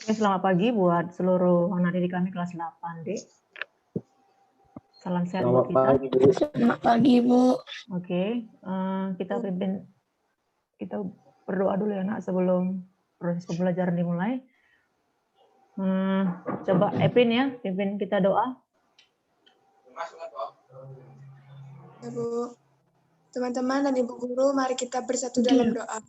Selamat pagi buat seluruh anak didik kami kelas 8, Dek. Salam sehat buat kita. Selamat pagi, Bu. Oke, kita berdoa dulu ya, Nak, sebelum proses pembelajaran dimulai. Coba Epin ya, pimpin kita doa. Ya, Bu. Teman-teman dan Ibu Guru, mari kita bersatu dalam doa.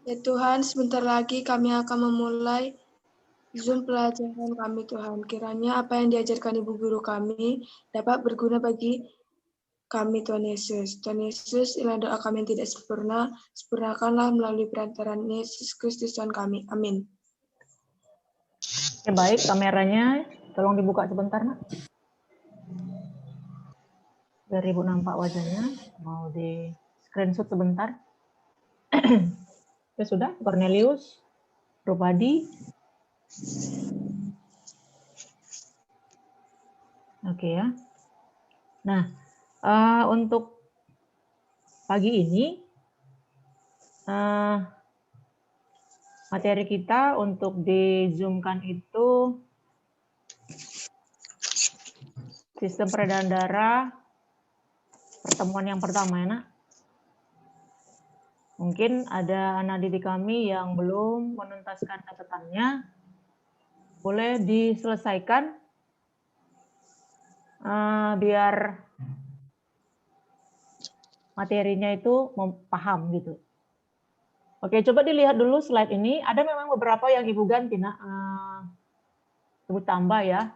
Ya Tuhan, sebentar lagi kami akan memulai Zoom pelajaran kami, Tuhan. Kiranya apa yang diajarkan Ibu Guru kami dapat berguna bagi kami, Tuhan Yesus. Tuhan Yesus, inilah doa kami yang tidak sempurna. Sempurnakanlah melalui perantaraan Yesus Kristus Tuhan kami. Amin. Oke, baik, kameranya tolong dibuka sebentar, Nak. Biar Ibu nampak wajahnya. Mau di screenshot sebentar. Ya sudah, Cornelius, Rupadi. Oke ya. Nah, untuk pagi ini materi kita untuk di-zoom-kan itu sistem peredaran darah pertemuan yang pertama ya, Nak. Mungkin ada anak didik kami yang belum menuntaskan catatannya, boleh diselesaikan biar materinya itu paham gitu. Oke, coba dilihat dulu slide ini. Ada memang beberapa yang Ibu ganti, Nak. Ibu tambah ya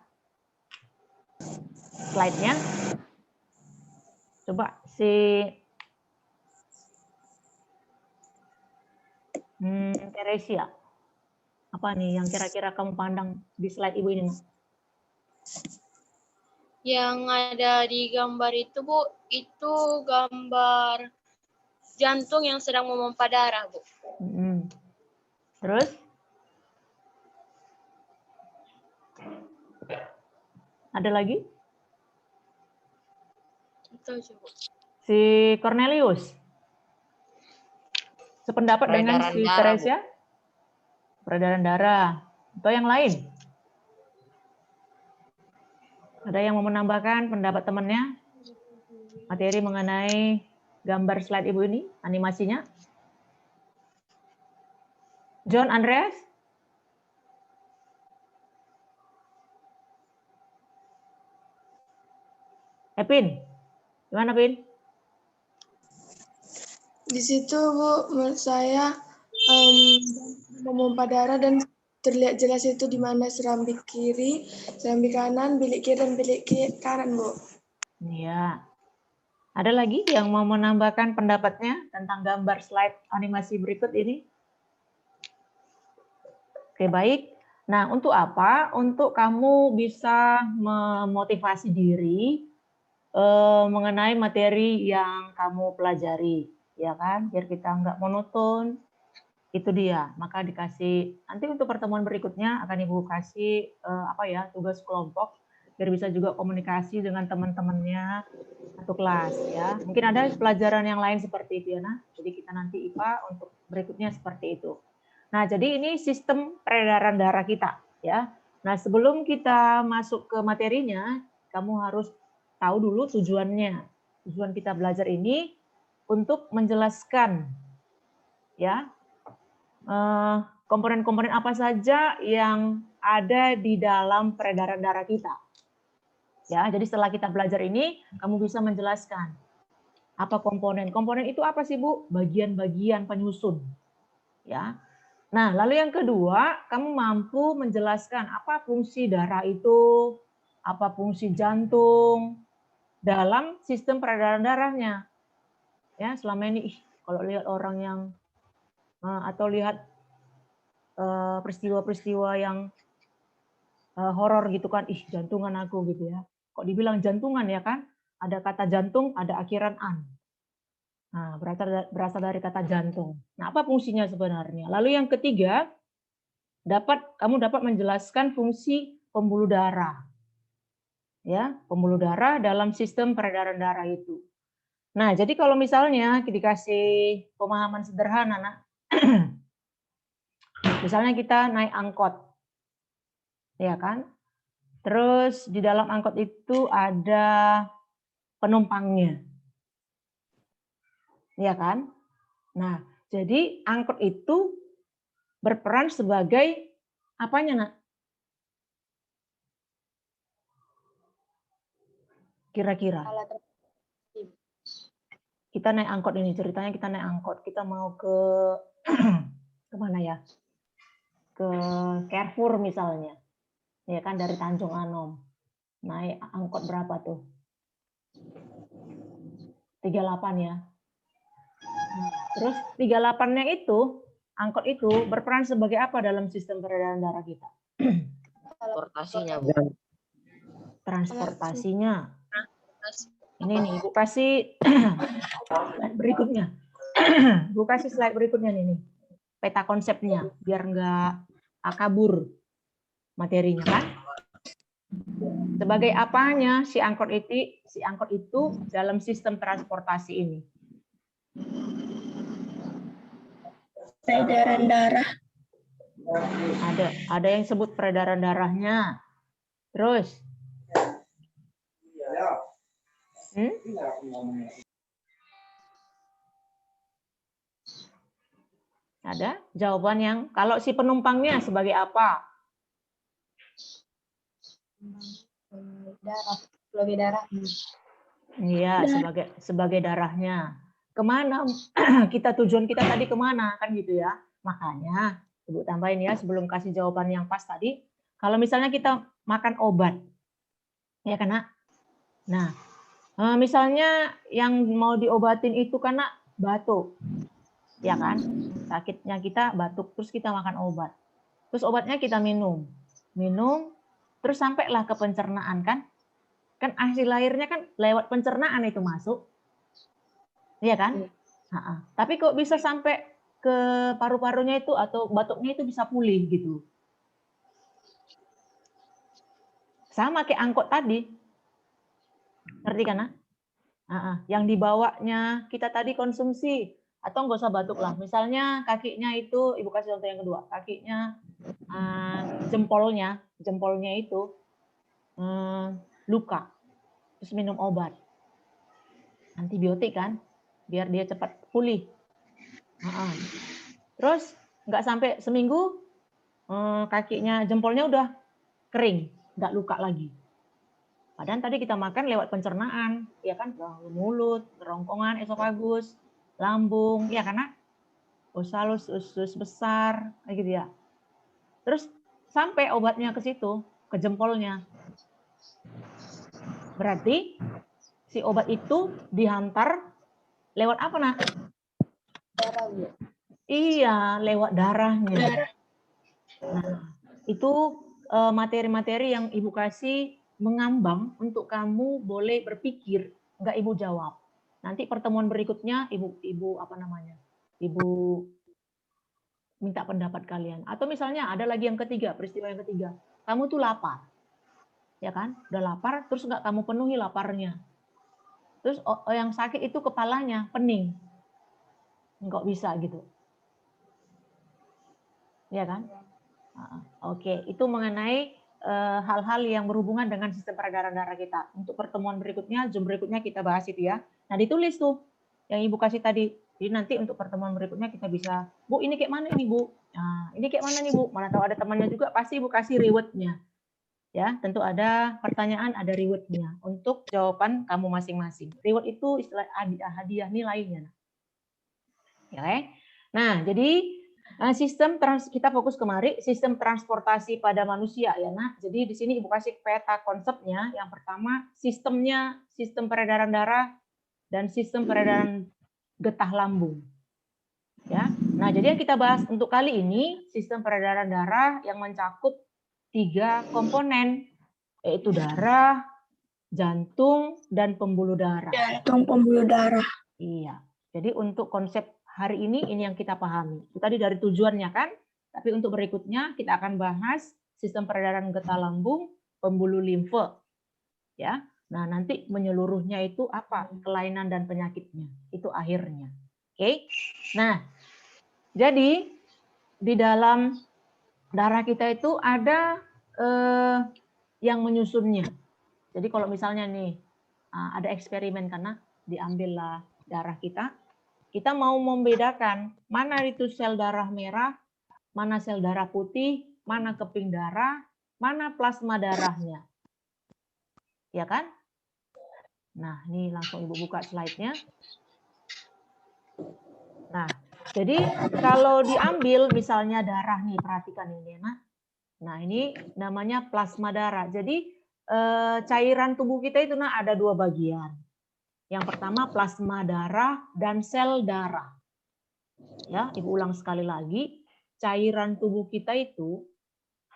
slide-nya. Coba si Teresia. Apa nih yang kira-kira kamu pandang di slide Ibu ini, Nak? Yang ada di gambar itu, Bu, itu gambar jantung yang sedang memompa darah, Bu. Terus? Ada lagi? Itu aja, Bu. Si Cornelius. Sependapat dengan si Teresia? Peredaran darah. Atau yang lain? Ada yang mau menambahkan pendapat temannya? Materi mengenai gambar slide Ibu ini, animasinya? John Andreas? Epin? Gimana, Pin? Di situ, Bu, menurut saya memompa darah dan terlihat jelas itu di mana serambi kiri, serambi kanan, bilik kiri, dan bilik kanan, Bu. Iya. Ada lagi yang mau menambahkan pendapatnya tentang gambar slide animasi berikut ini? Oke, baik. Nah, untuk apa? Untuk kamu bisa memotivasi diri mengenai materi yang kamu pelajari, ya kan? Biar kita nggak monoton. Itu dia. Maka dikasih nanti untuk pertemuan berikutnya akan Ibu kasih tugas kelompok biar bisa juga komunikasi dengan teman-temannya satu kelas ya. Mungkin ada pelajaran yang lain seperti itu ya, Nah. Jadi kita nanti IPA untuk berikutnya seperti itu. Nah, jadi ini sistem peredaran darah kita ya. Nah, sebelum kita masuk ke materinya, kamu harus tahu dulu tujuannya. Tujuan kita belajar ini untuk menjelaskan ya komponen-komponen apa saja yang ada di dalam peredaran darah kita. Ya, jadi setelah kita belajar ini, kamu bisa menjelaskan apa komponen. Komponen itu apa sih, Bu? Bagian-bagian penyusun. Ya. Nah, lalu yang kedua, kamu mampu menjelaskan apa fungsi darah itu, apa fungsi jantung dalam sistem peredaran darahnya. Ya, selama ini kalau lihat orang yang atau lihat peristiwa-peristiwa yang horor gitu kan, jantungan aku gitu ya. Kok dibilang jantungan ya kan? Ada kata jantung, ada akhiran an. Nah, berasal dari kata jantung. Nah, apa fungsinya sebenarnya? Lalu yang ketiga, kamu dapat menjelaskan fungsi pembuluh darah. Ya, pembuluh darah dalam sistem peredaran darah itu. Nah, jadi kalau misalnya dikasih pemahaman sederhana, Nak. Misalnya kita naik angkot. Ya kan? Terus di dalam angkot itu ada penumpangnya. Ya kan? Nah, jadi angkot itu berperan sebagai apanya, Nak? Kira-kira. Kita naik angkot ini, ceritanya kita naik angkot. Kita mau ke kemana ya? Ke Carrefour misalnya. Ya kan, dari Tanjung Anom. Naik angkot berapa tuh? 38 ya. Nah, terus 38-nya itu, angkot itu berperan sebagai apa dalam sistem peredaran darah kita? Transportasinya, Bu. Transportasinya. Ini nih, Ibu kasih slide berikutnya. Ibu kasih slide berikutnya nih. Peta konsepnya, biar nggak kabur materinya kan. Sebagai apanya si angkot itu dalam sistem transportasi ini? Peredaran darah. Ada yang sebut peredaran darahnya. Terus? Ada jawaban yang kalau si penumpangnya sebagai apa? Darah, sebagai darah. Iya, sebagai darahnya. Kemana tujuan kita tadi kemana kan gitu ya? Makanya Ibu tambahin ya sebelum kasih jawaban yang pas tadi. Kalau misalnya kita makan obat, ya kan, Nak? Nah, misalnya yang mau diobatin itu karena batuk, ya kan? Sakitnya kita batuk, terus kita makan obat. Terus obatnya kita minum, terus sampailah ke pencernaan kan? Kan hasil lahirnya kan lewat pencernaan itu masuk, iya kan? Tapi kok bisa sampai ke paru-parunya itu atau batuknya itu bisa pulih gitu? Sama kayak angkot tadi, ngerti kan? Yang dibawanya kita tadi konsumsi atau nggak usah batuk lah. Misalnya kakinya itu, Ibu kasih contoh yang kedua, kakinya jempolnya itu luka, terus minum obat antibiotik kan, biar dia cepat pulih. Terus nggak sampai seminggu kakinya jempolnya udah kering, nggak luka lagi. Padahal tadi kita makan lewat pencernaan, ya kan, mulut, kerongkongan, esofagus, lambung, ya karena usus besar, kayak gitu ya. Terus sampai obatnya ke situ, ke jempolnya. Berarti si obat itu dihantar lewat apa, Nak? Darah, Bu. Iya, lewat darahnya. Nah, itu materi-materi yang Ibu kasih mengambang untuk kamu boleh berpikir, enggak Ibu jawab. Nanti pertemuan berikutnya Ibu minta pendapat kalian. Atau misalnya ada lagi yang ketiga, peristiwa yang ketiga. Kamu tuh lapar. Ya kan? Udah lapar, terus enggak kamu penuhi laparnya. Terus yang sakit itu kepalanya, pening. Enggak bisa gitu. Ya kan? Oke, itu mengenai hal-hal yang berhubungan dengan sistem peredaran darah kita. Untuk pertemuan berikutnya, Zoom berikutnya kita bahas itu ya. Nah, ditulis tuh yang Ibu kasih tadi. Jadi nanti untuk pertemuan berikutnya kita bisa, Bu, ini kayak mana ini, Bu? Nah, ini kayak mana nih, Bu? Mana tahu ada temannya juga, pasti Ibu kasih reward-nya. Ya, tentu ada pertanyaan, ada reward-nya untuk jawaban kamu masing-masing. Reward itu istilah hadiah nilainya. Ya, nah, jadi kita fokus kemari sistem transportasi pada manusia ya, Nak. Jadi di sini Ibu kasih peta konsepnya. Yang pertama sistemnya, sistem peredaran darah dan sistem peredaran getah lambung. Ya. Nah, jadi yang kita bahas untuk kali ini sistem peredaran darah yang mencakup 3 komponen, yaitu darah, jantung, dan pembuluh darah. Jantung, pembuluh darah. Iya. Jadi untuk konsep hari ini yang kita pahami. Itu tadi dari tujuannya kan, tapi untuk berikutnya kita akan bahas sistem peredaran getah lambung, pembuluh limfe. Ya. Nah, nanti menyeluruhnya itu apa? Kelainan dan penyakitnya. Itu akhirnya. Oke. Nah, jadi di dalam darah kita itu ada yang menyusunnya. Jadi kalau misalnya nih ada eksperimen karena diambillah darah kita mau membedakan mana itu sel darah merah, mana sel darah putih, mana keping darah, mana plasma darahnya. Ya kan? Nah, ini langsung Ibu buka slide-nya. Nah, jadi kalau diambil misalnya darah nih, perhatikan ini. Nah, ini namanya plasma darah. Jadi cairan tubuh kita itu ada dua bagian. Yang pertama plasma darah dan sel darah. Ya, Ibu ulang sekali lagi. Cairan tubuh kita itu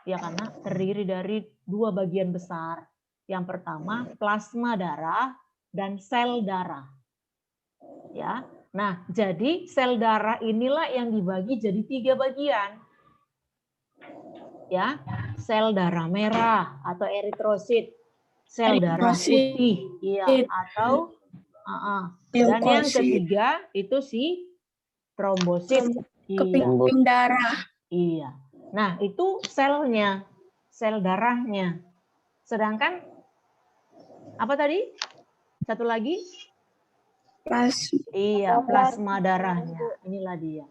ya karena terdiri dari dua bagian besar. Yang pertama plasma darah dan sel darah. Ya. Nah, jadi sel darah inilah yang dibagi jadi 3 bagian. Ya, sel darah merah atau eritrosit, sel darah putih, iya, atau dan yang ketiga itu si trombosit, Keping darah. Iya. Nah, itu selnya, sel darahnya. Sedangkan apa tadi? Satu lagi? Iya, plasma darahnya. Inilah dia.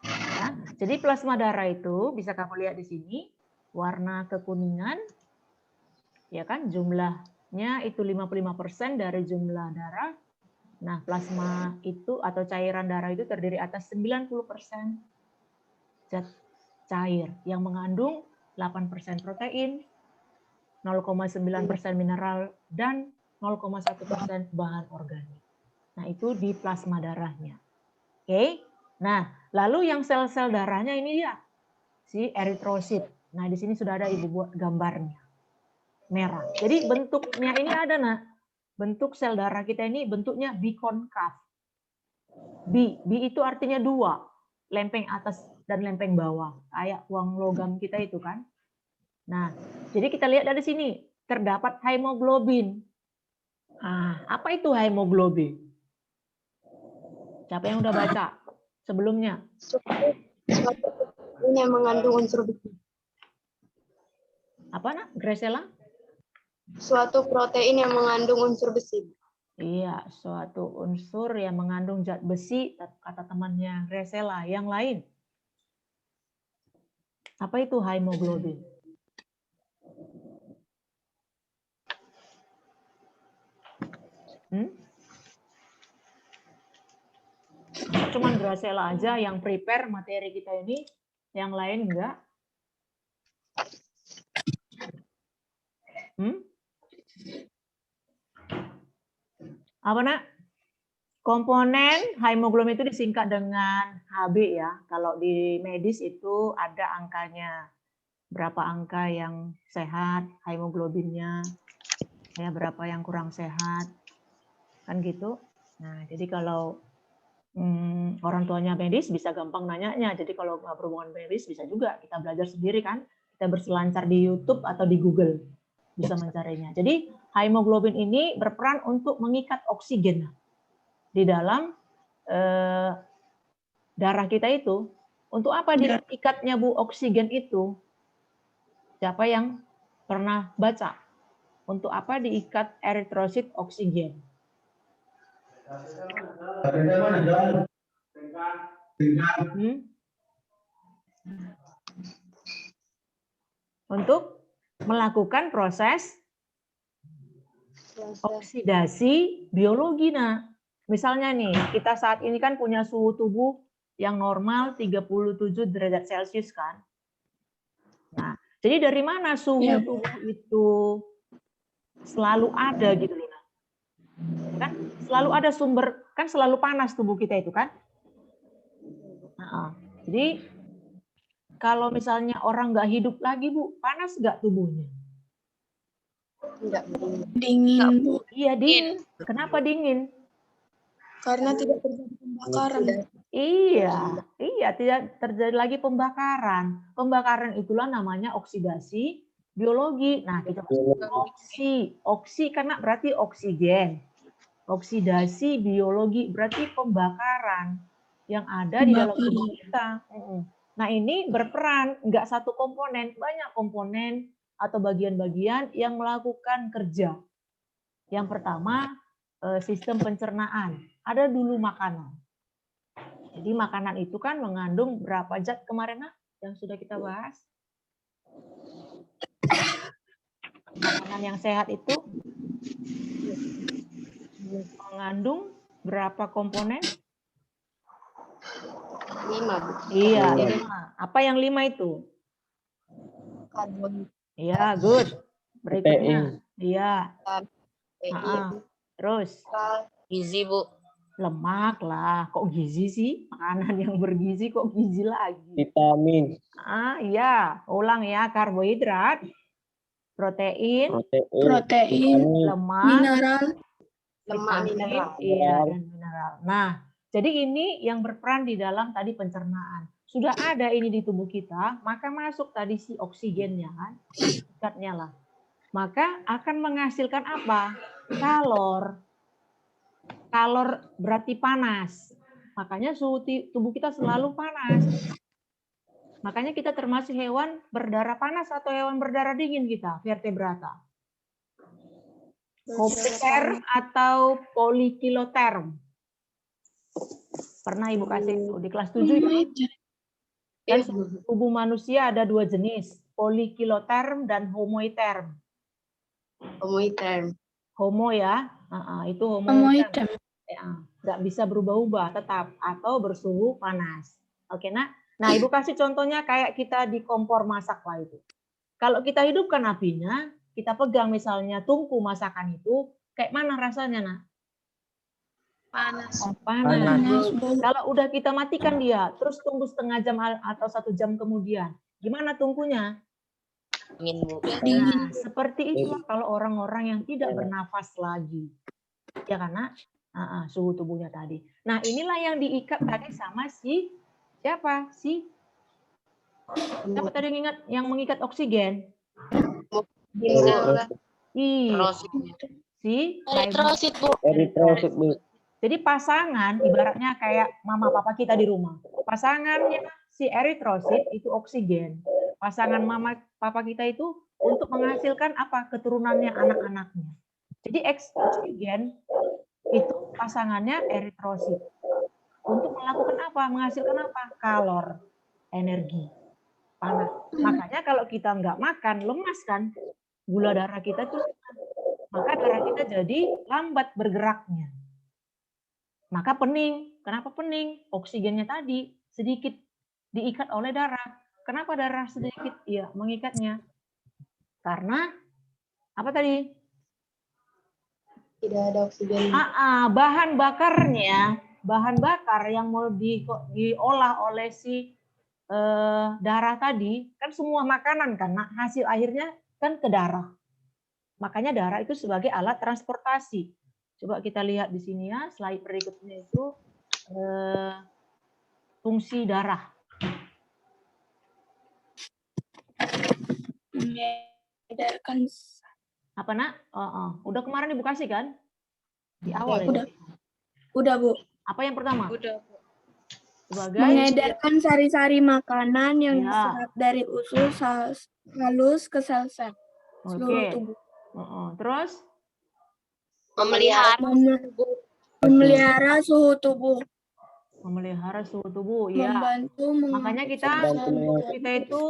Ya, jadi plasma darah itu bisa kamu lihat di sini, warna kekuningan, ya kan, jumlahnya itu 55% dari jumlah darah. Nah, plasma itu atau cairan darah itu terdiri atas 90% zat cair yang mengandung 8% protein, 0,9% mineral, dan 0,1% bahan organik. Nah, itu di plasma darahnya. Oke. Nah, lalu yang sel-sel darahnya ini ya, si eritrosit. Nah, di sini sudah ada Ibu buat gambarnya. Merah. Jadi bentuknya ini ada, Nak. Bentuk sel darah kita ini bentuknya bikonkav. B itu artinya 2. Lempeng atas dan lempeng bawah. Kayak uang logam kita itu kan. Nah, jadi kita lihat dari sini. Terdapat hemoglobin. Apa itu hemoglobin? Siapa yang udah baca sebelumnya? Ini yang mengandung unsur besi. Apa, Nak? Graciela? Suatu protein yang mengandung unsur besi. Iya, suatu unsur yang mengandung zat besi, kata temannya Graciela. Yang lain? Apa itu hemoglobin? Cuman Graciela aja yang prepare materi kita ini, yang lain enggak? Apa, Nak? Komponen hemoglobin itu disingkat dengan Hb ya. Kalau di medis itu ada angkanya. Berapa angka yang sehat hemoglobinnya, ya berapa yang kurang sehat. Kan gitu. Nah, jadi kalau orang tuanya medis bisa gampang nanyanya. Jadi kalau nggak berhubungan medis bisa juga kita belajar sendiri kan. Kita berselancar di YouTube atau di Google bisa mencarinya. Jadi hemoglobin ini berperan untuk mengikat oksigen di dalam darah kita itu. Untuk apa diikatnya Bu oksigen itu? Siapa yang pernah baca? Untuk apa diikat eritrosit oksigen? Untuk melakukan proses oksidasi biologi. Nah, misalnya nih, kita saat ini kan punya suhu tubuh yang normal 37 derajat Celcius kan. Nah, jadi dari mana suhu tubuh itu selalu ada gitu loh. Kan selalu ada sumber, kan selalu panas tubuh kita itu kan. Jadi kalau misalnya orang nggak hidup lagi Bu, panas nggak tubuhnya? Enggak. Dingin, Bu. Iya dingin. Kenapa dingin? Karena tidak terjadi pembakaran. Iya, tidak terjadi lagi pembakaran. Pembakaran itulah namanya oksidasi Biologi. Nah, kita oksi karena berarti oksigen. Oksidasi biologi berarti pembakaran yang ada di dalam tubuh kita. Nah, ini berperan, nggak satu komponen, banyak komponen atau bagian-bagian yang melakukan kerja. Yang pertama, sistem pencernaan. Ada dulu makanan. Jadi makanan itu kan mengandung berapa zat kemarin yang sudah kita bahas? Makanan yang sehat itu mengandung berapa komponen? 5, Bu. Iya, 5. Apa yang 5 itu? Karbon. Iya, good. Berikutnya. Iya. Terus? Gizi, Bu. Lemak lah. Kok gizi sih? Makanan yang bergizi kok gizi lagi? Vitamin. Iya. Ulang ya. Karbohidrat, protein, lemak, mineral, mineral. Iya, dan mineral. Nah, jadi ini yang berperan di dalam tadi pencernaan. Sudah ada ini di tubuh kita, maka masuk tadi si oksigennya kan, zatnya lah. Maka akan menghasilkan apa? Kalor. Kalor berarti panas. Makanya suhu tubuh kita selalu panas. Makanya kita termasuk hewan berdarah panas atau hewan berdarah dingin kita, vertebrata. Homoterm atau polikiloterm. Pernah Ibu kasih itu di kelas 7 itu. Kan tubuh manusia ada 2 jenis, polikiloterm dan homoiterm. Homo ya, itu homoiterm. Ya, nggak bisa berubah-ubah tetap atau bersuhu panas. Oke, Nak. Nah, Ibu kasih contohnya kayak kita di kompor masak lah itu. Kalau kita hidupkan apinya, kita pegang misalnya tungku masakan itu, kayak mana rasanya, Nak? Panas. Panas. Kalau udah kita matikan dia, terus tunggu setengah jam atau 1 jam kemudian, gimana tungkunya? Dingin, Bu. Nah, seperti itu kalau orang-orang yang tidak bernafas lagi. Ya karena suhu tubuhnya tadi. Nah, inilah yang diikat tadi sama si siapa? Siapa tadi yang mengikat oksigen? Eritrosit, Bu. Eritrosit, Bu. Jadi pasangan ibaratnya kayak mama papa kita di rumah. Pasangannya si eritrosit itu oksigen. Pasangan mama papa kita itu untuk menghasilkan apa? Keturunannya anak-anaknya. Jadi oksigen itu pasangannya eritrosit. Untuk melakukan apa? Menghasilkan apa? Kalor, energi, panas. Makanya kalau kita nggak makan, lemas kan? Gula darah kita tuh, maka darah kita jadi lambat bergeraknya. Maka pening. Kenapa pening? Oksigennya tadi sedikit diikat oleh darah. Kenapa darah sedikit? Iya, mengikatnya. Karena apa tadi? Tidak ada oksigen. Bahan bakar yang mau diolah oleh si darah tadi, kan semua makanan kan, hasil akhirnya kan ke darah. Makanya darah itu sebagai alat transportasi. Coba kita lihat di sini ya, slide berikutnya itu fungsi darah. mengedarkan. Apa, Nak? Udah kemarin Ibu kasih kan? Di awal Udah. ya? Udah, Bu. Apa yang pertama? Udah, Bu. Sebagai Mengedarkan sari-sari makanan yang Ya. diserap dari usus halus ke sel-sel seluruh Oke. tubuh. Terus? Memelihara suhu tubuh. Memelihara suhu tubuh, ya. Membantu Makanya kita itu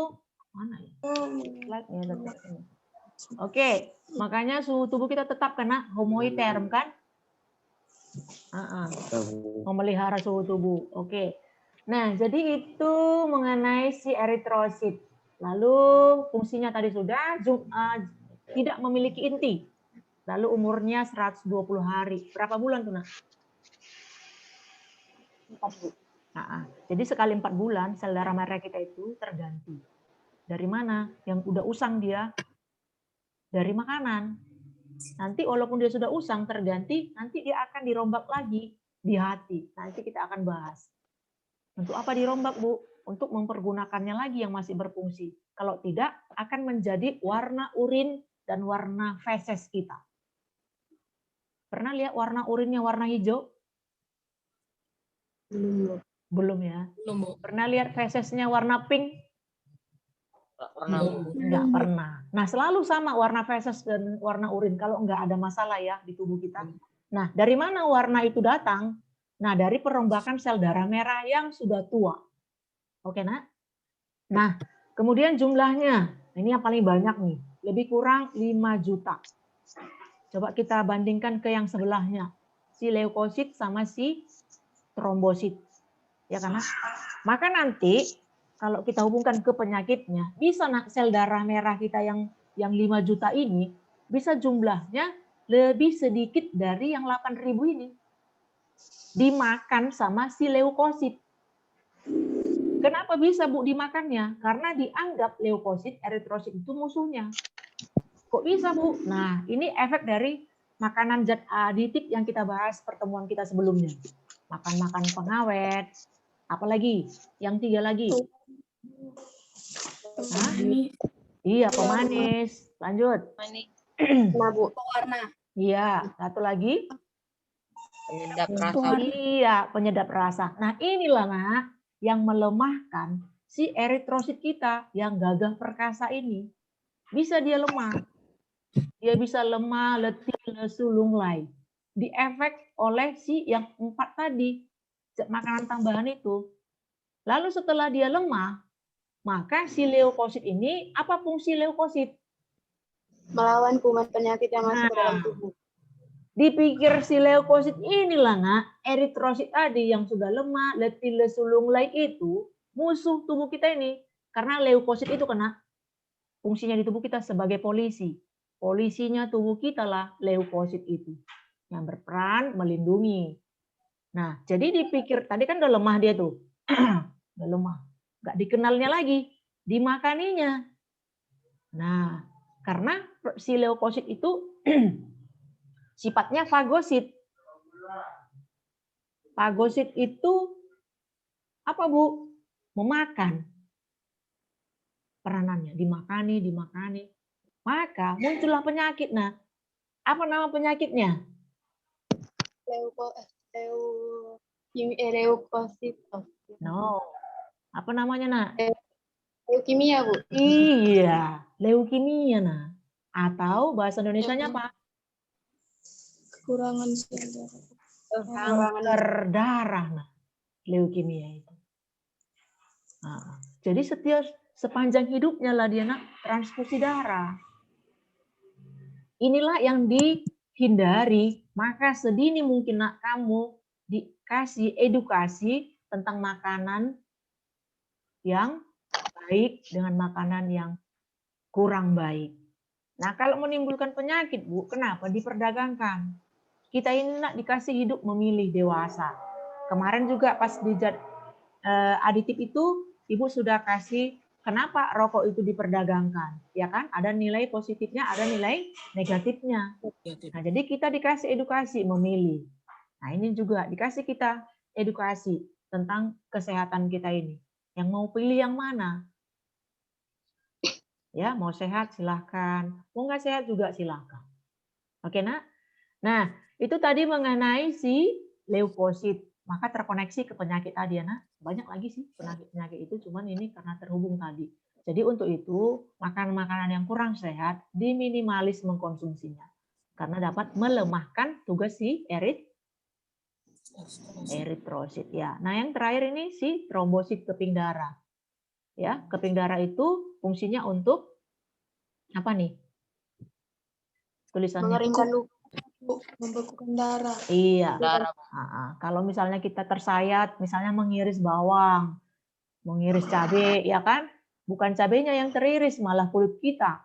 mana ya? Slide-nya tetap ini. Oke, makanya suhu tubuh kita tetap kena homoiterm kan? Memelihara suhu tubuh. Oke. Nah, jadi itu mengenai si eritrosit. Lalu fungsinya tadi sudah tidak memiliki inti. Lalu umurnya 120 hari. Berapa bulan tuh, Nak? 4 bulan. Jadi sekali 4 bulan sel darah merah kita itu terganti. Dari mana? Yang udah usang dia? Dari makanan. Nanti walaupun dia sudah usang terganti, nanti dia akan dirombak lagi di hati. Nanti kita akan bahas. Untuk apa dirombak, Bu? untuk mempergunakannya lagi yang masih berfungsi. Kalau tidak, akan menjadi warna urin dan warna feses kita. Pernah lihat warna urinnya warna hijau? Belum. Belum ya. Belum, Bu. Pernah lihat fesesnya warna pink? Nggak pernah, Bu. Enggak pernah. Nah, selalu sama warna feses dan warna urin kalau enggak ada masalah ya di tubuh kita. Nah, dari mana warna itu datang? Nah, dari perombakan sel darah merah yang sudah tua. Oke, Nak? Nah, kemudian jumlahnya. Ini yang paling banyak nih. Lebih kurang 5 juta. Coba kita bandingkan ke yang sebelahnya. Si leukosit sama si trombosit. Ya kan, Nak? Maka nanti kalau kita hubungkan ke penyakitnya, bisa Nak sel darah merah kita yang 5 juta ini bisa jumlahnya lebih sedikit dari yang 8.000 ini. Dimakan sama si leukosit. Kenapa bisa Bu dimakannya? Karena dianggap leukosit, eritrosit itu musuhnya. Kok bisa Bu? Nah, ini efek dari makanan zat aditif yang kita bahas pertemuan kita sebelumnya. Makan-makan pengawet, apalagi? Yang 3 lagi. Hah? Iya, pemanis. Lanjut. Nah, Bu. Pewarna. Iya, satu lagi. Penyedap rasa. Iya, penyedap rasa. Nah, inilah Nak yang melemahkan si eritrosit kita yang gagah perkasa ini. Bisa dia lemah. Dia bisa lemah, letih, lesu, lunglai. Diefek oleh si yang 4 tadi, makanan tambahan itu. Lalu setelah dia lemah, maka si leukosit ini, apa fungsi leukosit? Melawan kuman penyakit yang masuk ke dalam Nah, tubuh. dipikir si leukosit inilah Nak, eritrosit tadi yang sudah lemah, letih, lesu, lunglai itu musuh tubuh kita ini. Karena leukosit itu kena fungsinya di tubuh kita sebagai polisi. Polisinya tubuh kita lah leukosit itu yang berperan melindungi. Nah, jadi dipikir tadi kan udah lemah dia tuh. Udah lemah. Nggak dikenalnya lagi, dimakaninya. Nah, karena si leukosit itu sifatnya fagosit. Fagosit itu apa Bu? Memakan. Peranannya dimakani. Maka muncullah penyakit. Nah, apa nama penyakitnya? Leukosit. No. Apa namanya, Nak? Leukemia, Bu. Iya, leukemia, Nah. Atau bahasa Indonesianya apa? Kekurangan sel darah. Kanker darah, Nah. Leukemia itu. Nah, jadi sepanjang hidupnya lah dia Nak transfusi darah. Inilah yang dihindari, maka sedini mungkin Nak kamu dikasih edukasi tentang makanan yang baik dengan makanan yang kurang baik. Nah, kalau menimbulkan penyakit, Bu, kenapa diperdagangkan? Kita ini Nak dikasih hidup memilih dewasa. Kemarin juga pas di aditif itu, Ibu sudah kasih kenapa rokok itu diperdagangkan. Ya kan? Ada nilai positifnya, ada nilai negatifnya. Nah, jadi kita dikasih edukasi memilih. Nah, ini juga dikasih kita edukasi tentang kesehatan kita ini. Yang mau pilih yang mana? Ya, mau sehat silahkan. Mau nggak sehat juga silahkan. Oke, Nak? Nah, itu tadi mengenai si leukosit. Maka terkoneksi ke penyakit tadi ya, Nak. Banyak lagi sih penyakit-penyakit itu, cuman ini karena terhubung tadi. Jadi untuk itu, makanan-makanan yang kurang sehat diminimalis mengkonsumsinya. Karena dapat melemahkan tugas si eritrosit ya. Nah, yang terakhir ini si trombosit keping darah. Ya, keping darah itu fungsinya untuk apa nih? Tulisannya. Mengeringkan luka, membekukan darah. Iya. Darah. Kalau misalnya kita tersayat, misalnya mengiris bawang, mengiris cabai, ya kan? Bukan cabainya yang teriris, malah kulit kita.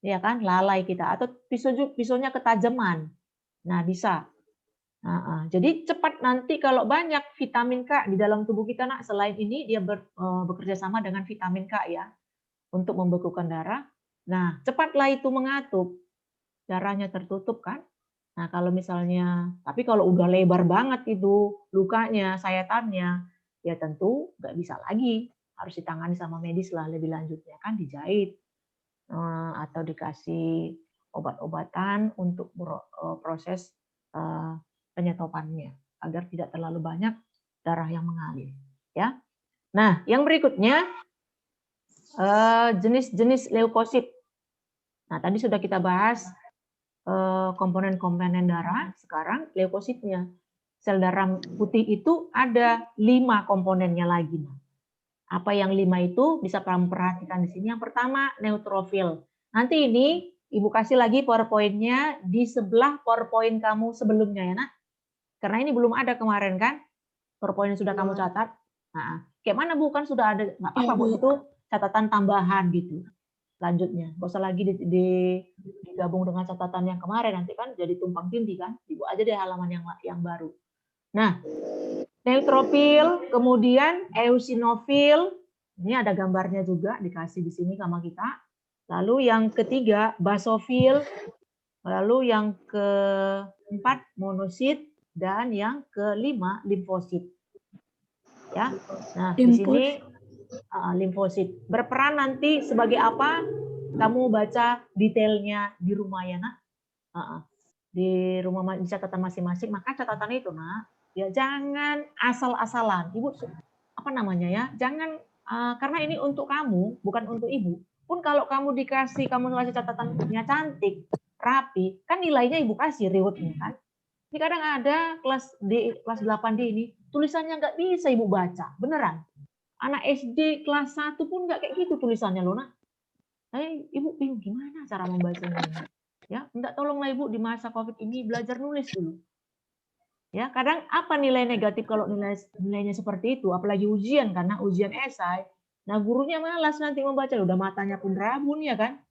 Ya kan? Lalai kita. Atau pisaunya ketajaman. Nah, bisa. Jadi cepat nanti kalau banyak vitamin K di dalam tubuh kita, Nak, selain ini dia bekerja sama dengan vitamin K ya, untuk membekukan darah. Nah, cepatlah itu mengatup. Darahnya tertutup kan? Nah, kalau misalnya, tapi kalau udah lebar banget itu lukanya, sayatannya, ya tentu nggak bisa lagi. harus ditangani sama medis lah lebih lanjutnya kan, dijahit atau dikasih obat-obatan untuk proses penyetopannya agar tidak terlalu banyak darah yang mengalir ya. Nah, yang berikutnya jenis-jenis leukosit. Nah, tadi sudah kita bahas komponen-komponen darah, sekarang leukositnya. Sel darah putih itu ada 5 komponennya lagi. Apa yang 5 itu bisa kamu perhatikan di sini. Yang pertama, neutrofil. Nanti ini Ibu kasih lagi PowerPoint-nya di sebelah PowerPoint kamu sebelumnya ya, Nak. Karena ini belum ada kemarin kan? PowerPoint sudah kamu catat. Nah, kayak mana Bu? Kan sudah ada, nggak apa-apa Bu, itu catatan tambahan gitu. Lanjutnya, nggak usah lagi digabung dengan catatan yang kemarin, nanti kan jadi tumpang tindih kan. Ibu aja deh halaman yang baru. Nah, neutrofil, kemudian eosinofil, ini ada gambarnya juga dikasih di sini sama kita. Lalu yang ketiga basofil, lalu yang keempat monosit, dan yang kelima limfosit. Ya, nah di sini limfosit berperan nanti sebagai apa? Kamu baca detailnya di rumah ya Nak. Di rumah di catatan masing-masing. Maka catatan itu Nak, ya jangan asal-asalan. Ibu apa namanya ya? Jangan karena ini untuk kamu, bukan untuk Ibu. Pun kalau kamu kasih catatannya cantik, rapi, kan nilainya Ibu kasih rewardnya kan. Ini kadang ada kelas D, kelas 8D ini, tulisannya nggak bisa Ibu baca, beneran. Anak SD kelas 1 pun nggak kayak gitu tulisannya loh, Nak. Ibu bingung gimana cara membacanya. Ya, minta tolonglah Ibu di masa Covid ini belajar nulis dulu. Ya, kadang apa nilai negatif kalau nilainya seperti itu, apalagi ujian, karena ujian esai. Nah, gurunya malas nanti membaca, udah matanya pun rabun ya kan.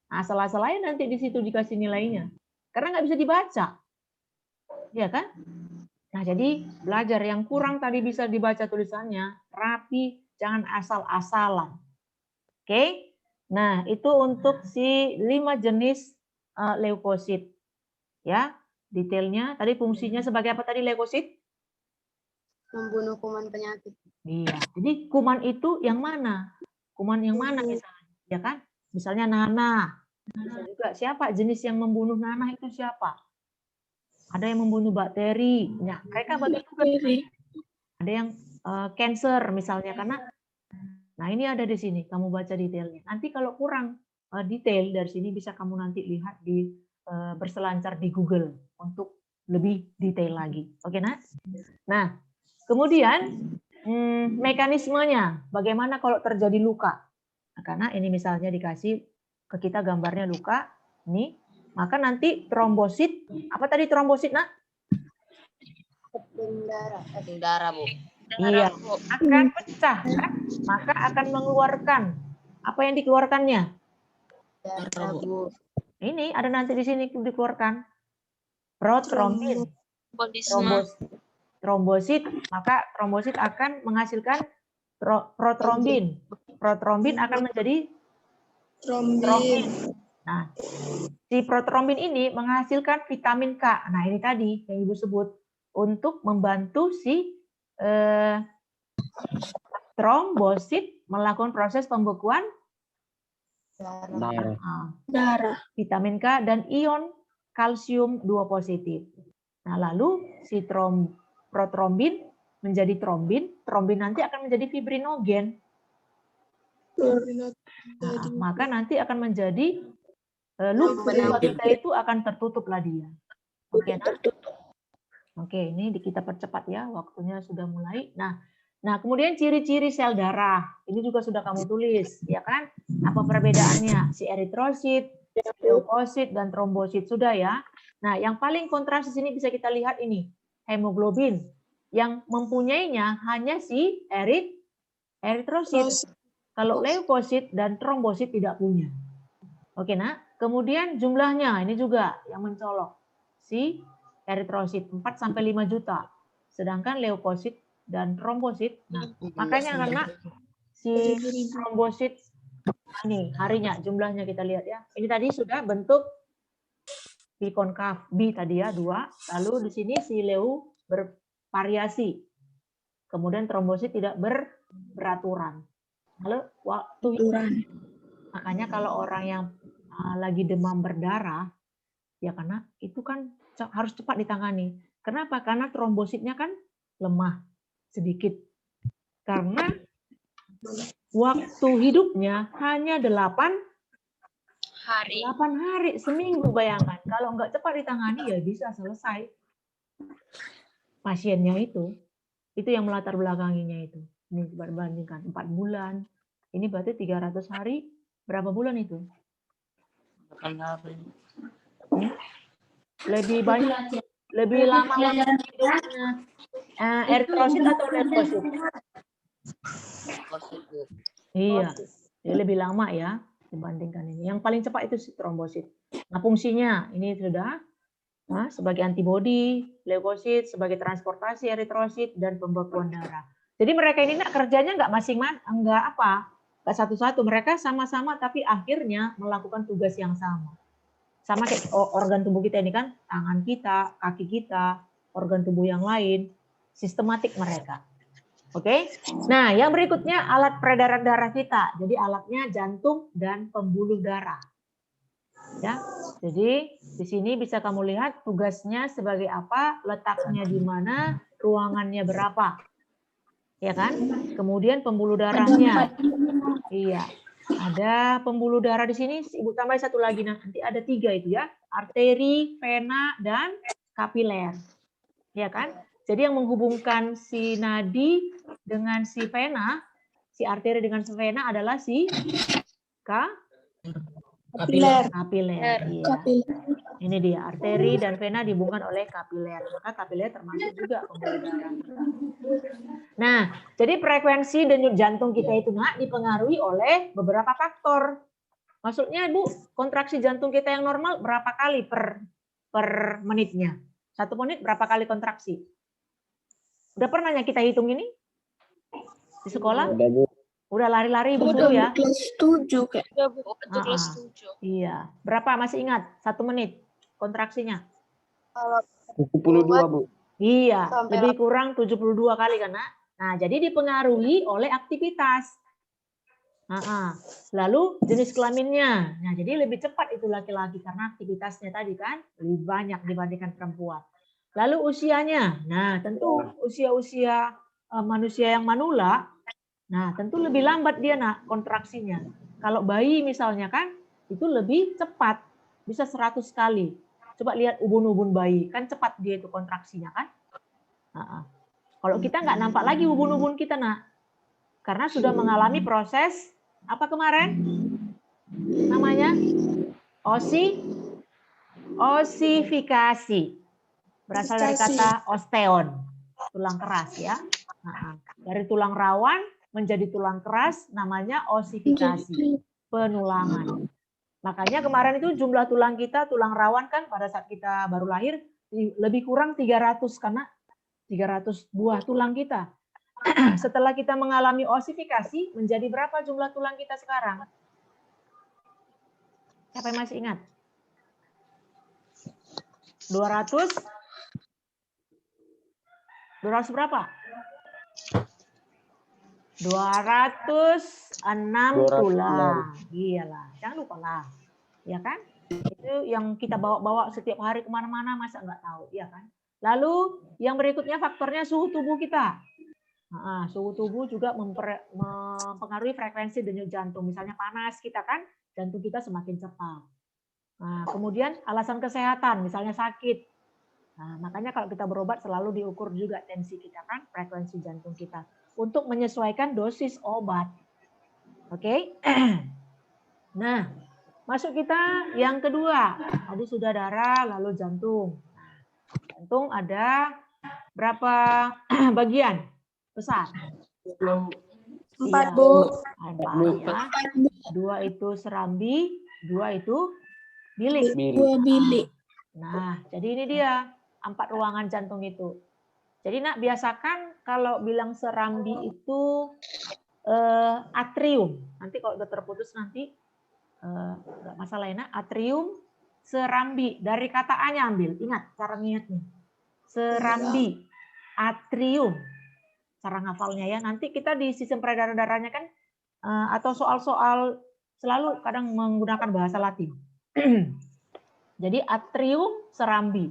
Asal-asal aja nanti di situ dikasih nilainya. Karena nggak bisa dibaca. Ya kan? Nah, jadi belajar yang kurang tadi bisa dibaca tulisannya, rapi, jangan asal-asalan. Oke? Nah, itu untuk si 5 jenis leukosit. Ya, detailnya. Tadi fungsinya sebagai apa tadi leukosit? Membunuh kuman penyakit. Iya. Jadi kuman itu yang mana? Kuman yang mana misalnya? Ya kan? Misalnya nanah. Bisa juga siapa jenis yang membunuh nanah itu siapa? Ada yang membunuh bakteri. Nah, mereka bakteri. Ada yang cancer misalnya karena nah ini ada di sini kamu baca detailnya. Nanti kalau kurang detail dari sini bisa kamu nanti lihat di berselancar di Google untuk lebih detail lagi. Oke, Nak? Nah, kemudian mekanismenya bagaimana kalau terjadi luka? Nah, karena ini misalnya dikasih ke kita gambarnya luka, ini maka nanti trombosit, apa tadi trombosit, Nak? Keting darah, Bu. Iya, akan pecah, kan? Maka akan mengeluarkan apa yang dikeluarkannya? Darah, Bu. Ini ada nanti di sini dikeluarkan protrombin, trombosit, maka trombosit akan menghasilkan protrombin. Protrombin akan menjadi trombin. Nah, si protrombin ini menghasilkan vitamin K. Nah, ini tadi yang Ibu sebut untuk membantu si trombosit melakukan proses pembekuan darah, vitamin K dan ion kalsium 2 positif. Nah, lalu si protrombin menjadi trombin, trombin nanti akan menjadi fibrinogen. Nah, maka nanti akan menjadi luka kita itu akan tertutuplah dia. Oke, nah? Oke, ini kita percepat ya, waktunya sudah mulai. Nah, kemudian ciri-ciri sel darah, ini juga sudah kamu tulis, ya kan? Apa perbedaannya? Si eritrosit, leukosit, dan trombosit sudah ya. Nah, yang paling kontras di sini bisa kita lihat ini, hemoglobin. Yang mempunyainya hanya si eritrosit. Kalau leukosit dan trombosit tidak punya. Oke, nah, kemudian jumlahnya ini juga yang mencolok. Si eritrosit 4-5 juta. Sedangkan leukosit dan trombosit, nah, makanya karena si trombosit ini harinya jumlahnya kita lihat ya. Ini tadi sudah bentuk bikonkav, B tadi ya 2. Lalu di sini si leu bervariasi. Kemudian trombosit tidak beraturan. Lalu waktu Tiduran. makanya kalau orang yang lagi demam berdarah, ya karena itu kan harus cepat ditangani. Kenapa? Karena trombositnya kan lemah sedikit. Karena waktu hidupnya hanya 8 hari, seminggu, bayangkan. Kalau nggak cepat ditangani ya bisa selesai pasiennya itu. Itu yang melatar belakanginya itu. Ini bandingkan 4 bulan. Ini berarti 300 hari, berapa bulan itu? 8 hari. Lebih banyak, lebih lama waktu hidupnya eritrosit atau leukosit? Positif. Iya, jadi lebih lama ya dibandingkan ini. Yang paling cepat itu trombosit. Nah, fungsinya ini sudah sebagai antibodi, leukosit sebagai transportasi eritrosit dan pembekuan darah. Jadi mereka ini kerjanya nggak nggak satu-satu. Mereka sama-sama tapi akhirnya melakukan tugas yang sama. Sama kayak organ tubuh kita ini kan, tangan kita, kaki kita, organ tubuh yang lain, sistematik mereka. Oke. Nah, yang berikutnya alat peredaran darah kita. Jadi alatnya jantung dan pembuluh darah. Ya. Jadi di sini bisa kamu lihat tugasnya sebagai apa, letaknya di mana, ruangannya berapa. Ya kan? Kemudian pembuluh darahnya. Iya. Ada pembuluh darah di sini, Ibu tambah satu lagi, nanti ada 3 itu ya. Arteri, vena, dan kapiler. Ya kan? Jadi yang menghubungkan si nadi dengan si vena, si arteri dengan si vena adalah si Kapiler. kapiler. Iya. Ini dia, arteri dan vena dihubungkan oleh kapiler. Maka kapiler termasuk juga pembuluh darah. Nah, jadi frekuensi denyut jantung kita itu dipengaruhi oleh beberapa faktor. Maksudnya, Bu, kontraksi jantung kita yang normal berapa kali per menitnya? 1 menit berapa kali kontraksi? Udah pernah ya kita hitung ini? Di sekolah? Udah, Bu. Udah lari-lari Ibu Udah dulu ya? kelas 7 kayak. Udah, Bu. Waktu kelas 7. Iya. Berapa masih ingat? 1 menit kontraksinya? 72, Bu. Iya, Sampai lebih kurang 72 kali kan, Nak? Nah, jadi dipengaruhi oleh aktivitas. Lalu jenis kelaminnya. Nah, jadi lebih cepat itu laki-laki karena aktivitasnya tadi kan lebih banyak dibandingkan perempuan. Lalu usianya. Nah, tentu usia-usia manusia yang manula, nah tentu lebih lambat dia kontraksinya. Kalau bayi misalnya kan itu lebih cepat, bisa 100 kali. Coba lihat ubun-ubun bayi, kan cepat dia itu kontraksinya kan. Kalau kita nggak nampak lagi ubun-ubun kita karena sudah mengalami proses apa kemarin? Namanya osifikasi. Berasal dari kata osteon, tulang keras ya. Dari tulang rawan menjadi tulang keras namanya osifikasi, penulangan. Makanya kemarin itu jumlah tulang kita, tulang rawan kan pada saat kita baru lahir lebih kurang 300 karena 300 buah tulang kita. Setelah kita mengalami osifikasi, menjadi berapa jumlah tulang kita sekarang? Siapa yang masih ingat? 200 berapa? 206 tulang. Iyalah, jangan lupa lah. Ya kan? Itu yang kita bawa-bawa setiap hari kemana-mana, masa nggak tahu, ya kan? Lalu yang berikutnya faktornya suhu tubuh kita. Suhu tubuh juga mempengaruhi frekuensi denyut jantung. Misalnya panas kita kan, jantung kita semakin cepat. Nah, kemudian alasan kesehatan, misalnya sakit. Nah, makanya kalau kita berobat selalu diukur juga tensi kita kan, frekuensi jantung kita. Untuk menyesuaikan dosis obat. Oke? Nah, masuk kita yang kedua. Tadi sudah darah, lalu jantung. Jantung ada berapa bagian besar? 4, Bu. Ada ya. 2 itu serambi, 2 itu bilik. 2 bilik. Nah, jadi ini dia 4 ruangan jantung itu. Jadi biasakan kalau bilang serambi itu atrium. Nanti kalau udah terputus nanti nggak masalah ya, atrium serambi. Dari kata A-nya ambil. Ingat cara ngingetnya. Serambi, atrium. Cara ngafalnya ya. Nanti kita di sistem peredaran darahnya kan atau soal-soal selalu kadang menggunakan bahasa Latin. Jadi atrium serambi.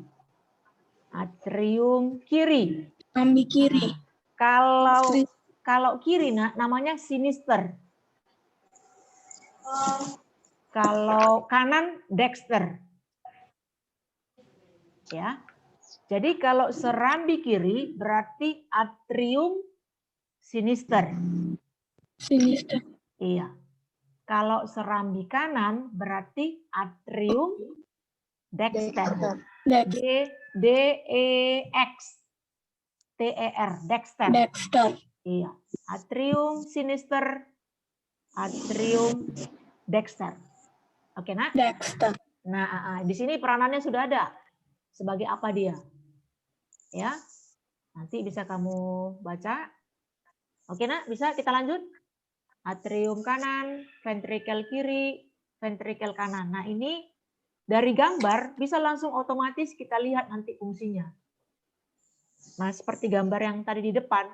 Atrium kiri. Serambi kiri. Kalau kiri namanya sinister. Kalau kanan dexter. Ya. Jadi kalau serambi kiri berarti atrium sinister. Sinister. Iya. Kalau serambi kanan berarti atrium dexter. D-E-X-T-E-R, dexter. Dexter. Iya. Atrium sinister, atrium dexter. Oke, Nak? Dexter. Nah, di sini peranannya sudah ada. Sebagai apa dia? Ya. Nanti bisa kamu baca. Oke, Nak? Bisa kita lanjut? Atrium kanan, ventrikel kiri, ventrikel kanan. Nah, ini dari gambar bisa langsung otomatis kita lihat nanti fungsinya. Nah, seperti gambar yang tadi di depan.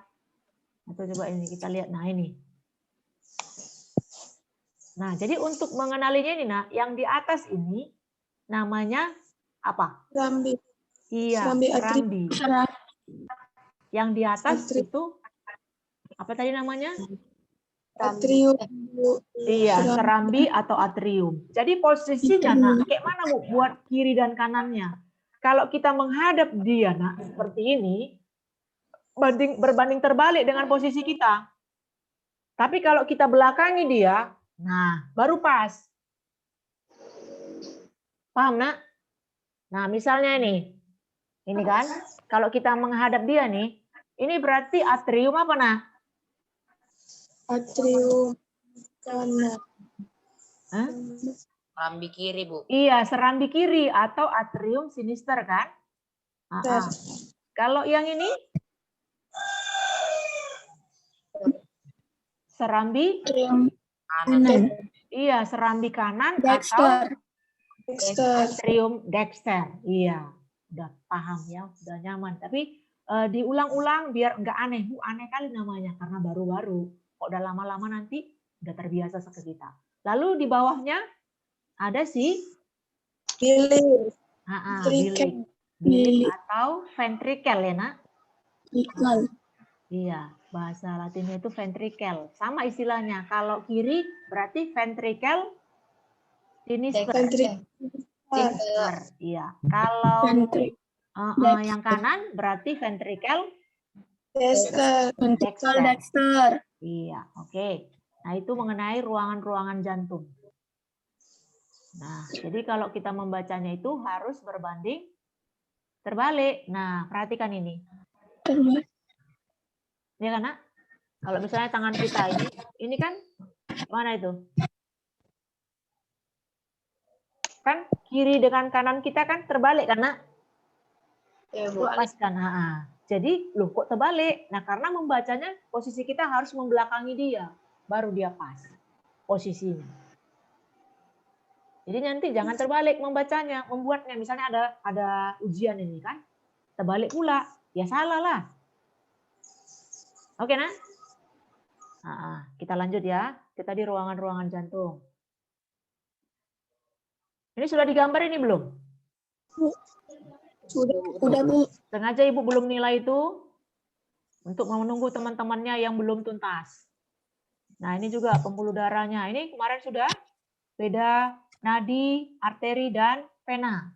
Atau coba ini kita lihat. Nah, ini. Nah, jadi untuk mengenalinya ini, nah, yang di atas ini namanya apa? Serambi. Iya, Serambi serambi. Yang di atas Atrium. itu apa tadi namanya? Atrium. Iya, serambi atau atrium. Jadi posisinya, nah, kayak mana Bu buat kiri dan kanannya? Kalau kita menghadap dia, nah, seperti ini, berbanding terbalik dengan posisi kita. Tapi kalau kita belakangi dia, nah, baru pas. Paham, Nak? Nah, misalnya ini kan, kalau kita menghadap dia nih, ini berarti atrium apa, Nak? Atrium kanan. Hah? Serambi kiri, Bu. Iya, serambi kiri atau atrium sinister kan? Kalau yang ini serambi Kanan. iya, serambi kanan Dexter. atau atrium dexter. Iya, udah paham ya, udah nyaman. Tapi diulang-ulang biar enggak aneh. Aneh kali namanya karena baru-baru. Kok udah lama-lama nanti udah terbiasa ke kita. Lalu di bawahnya ada si Bilik. bilik atau ventrikel ya, Nak? Ventrikel. Iya, bahasa Latinnya itu ventrikel. Sama istilahnya. Kalau kiri berarti ventrikel sinister. Iya. Kalau yang kanan berarti ventrikel Dexter. Iya, oke. Nah, itu mengenai ruangan-ruangan jantung. Nah, jadi kalau kita membacanya itu harus berbanding terbalik. Nah, perhatikan ini. Ya kan, Nak? Kalau misalnya tangan kita ini kan mana itu? Kan kiri dengan kanan kita kan terbalik kan, Nak? Ya, Bu. Pas kan? Jadi, loh kok terbalik? Nah, karena membacanya posisi kita harus membelakangi dia. Baru dia pas posisinya. Jadi nanti jangan terbalik membacanya, membuatnya. Misalnya ada ujian ini kan, terbalik pula. Ya salah lah. Oke, Nak? Kita lanjut ya. Kita di ruangan-ruangan jantung. Ini sudah digambar ini belum? Udah, Bu. Sengaja Ibu belum nilai itu untuk menunggu teman-temannya yang belum tuntas. Nah, ini juga pembuluh darahnya. Ini kemarin sudah beda nadi, arteri, dan vena.